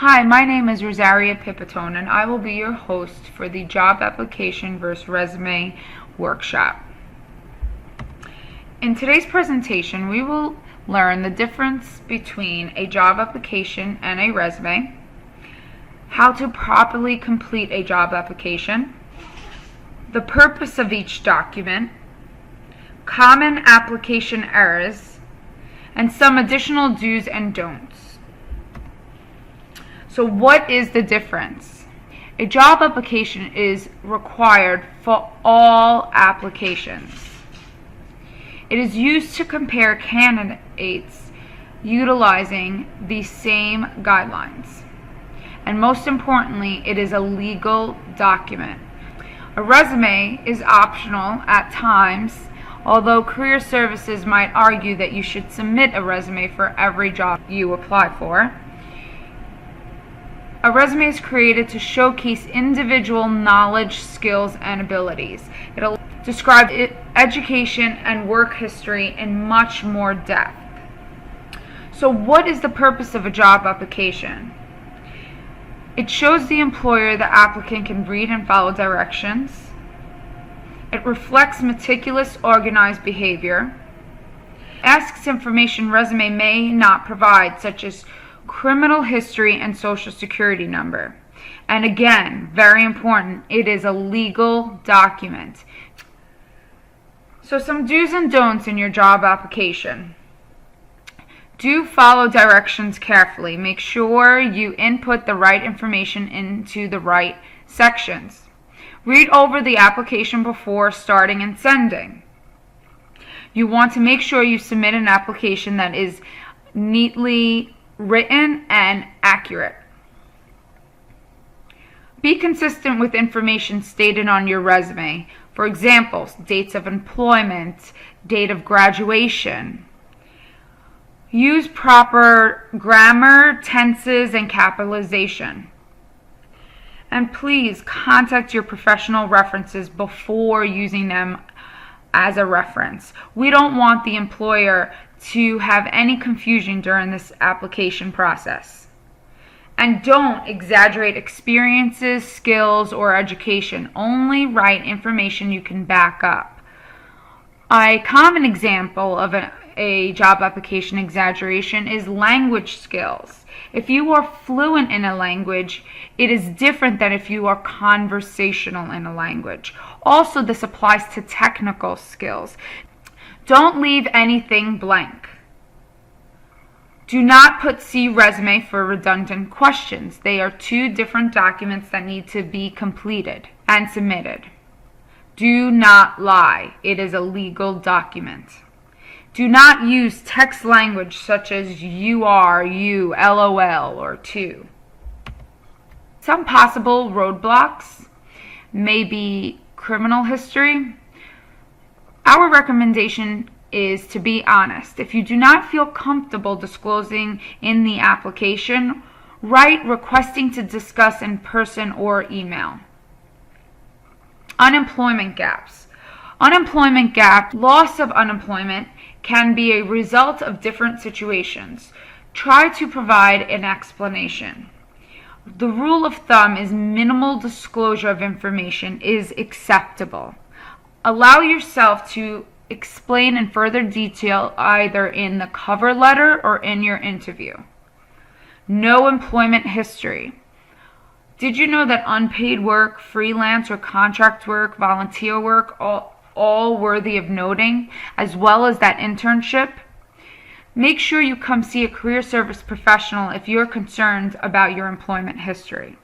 Hi, my name is Rosaria Pipitone, and I will be your host for the Job Application vs. Resume workshop. In today's presentation, we will learn the difference between a job application and a resume, how to properly complete a job application, the purpose of each document, common application errors, and some additional do's and don'ts. So what is the difference? A job application is required for all applications. It is used to compare candidates utilizing the same guidelines. And most importantly, it is a legal document. A resume is optional at times, although career services might argue that you should submit a resume for every job you apply for. A resume is created to showcase individual knowledge, skills, and abilities. It'll describe education and work history in much more depth. So what is the purpose of a job application? It shows the employer the applicant can read and follow directions. It reflects meticulous, organized behavior. It asks information resume may not provide, such as criminal history and social security number. And again, very important, it is a legal document. So some do's and don'ts in your job application. Do follow directions carefully. Make sure you input the right information into the right sections. Read over the application before starting and sending. You want to make sure you submit an application that is neatly written and accurate. Be consistent with information stated on your resume. For example, dates of employment, date of graduation. Use proper grammar, tenses, and capitalization. And please contact your professional references before using them as a reference. We don't want the employer to have any confusion during this application process. And don't exaggerate experiences, skills, or education. Only write information you can back up. A common example of a job application exaggeration is language skills. If you are fluent in a language, it is different than if you are conversational in a language. Also, this applies to technical skills. Don't leave anything blank. Do not put "see resume" for redundant questions. They are two different documents that need to be completed and submitted. Do not lie. It is a legal document. Do not use text language such as "you are," "you," "LOL," or "to." Some possible roadblocks may be criminal history. Our recommendation is to be honest. If you do not feel comfortable disclosing in the application, write requesting to discuss in person or email. Unemployment gaps. Unemployment gap, loss of unemployment, can be a result of different situations. Try to provide an explanation. The rule of thumb is minimal disclosure of information is acceptable. Allow yourself to explain in further detail either in the cover letter or in your interview. No employment history. Did you know that unpaid work, freelance or contract work, volunteer work, all worthy of noting, as well as that internship? Make sure you come see a career service professional if you're concerned about your employment history.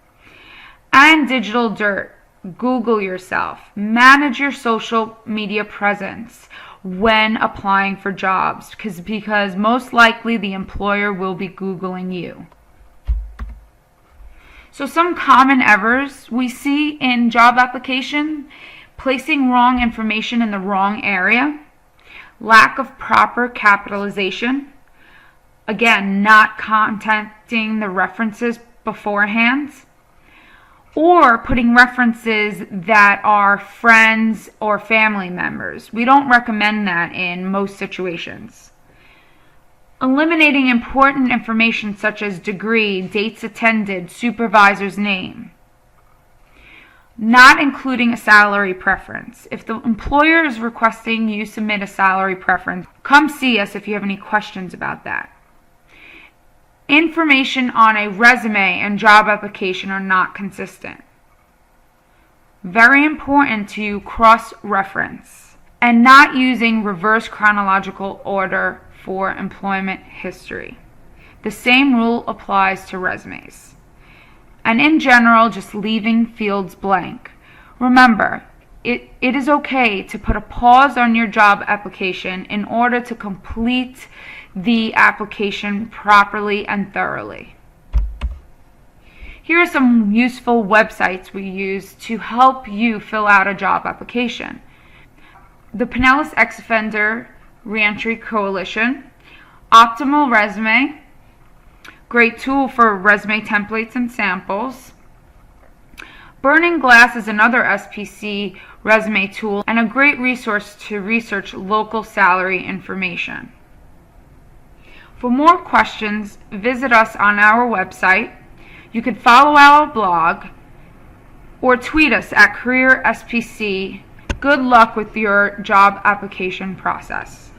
And digital dirt. Google yourself. Manage your social media presence when applying for jobs because most likely the employer will be Googling you. So some common errors we see in job application: placing wrong information in the wrong area, lack of proper capitalization, again, not contacting the references beforehand, or putting references that are friends or family members. We don't recommend that in most situations. Eliminating important information such as degree, dates attended, supervisor's name. Not including a salary preference. If the employer is requesting you submit a salary preference, come see us if you have any questions about that. Information on a resume and job application are not consistent. Very important to cross-reference. And not using reverse chronological order for employment history. The same rule applies to resumes. And in general, just leaving fields blank. Remember, it is okay to put a pause on your job application in order to complete the application properly and thoroughly. Here are some useful websites we use to help you fill out a job application. The Pinellas Ex-Offender Reentry Coalition, Optimal Resume, great tool for resume templates and samples. Burning Glass is another SPC resume tool and a great resource to research local salary information. For more questions, visit us on our website. You can follow our blog or tweet us at CareerSPC. Good luck with your job application process.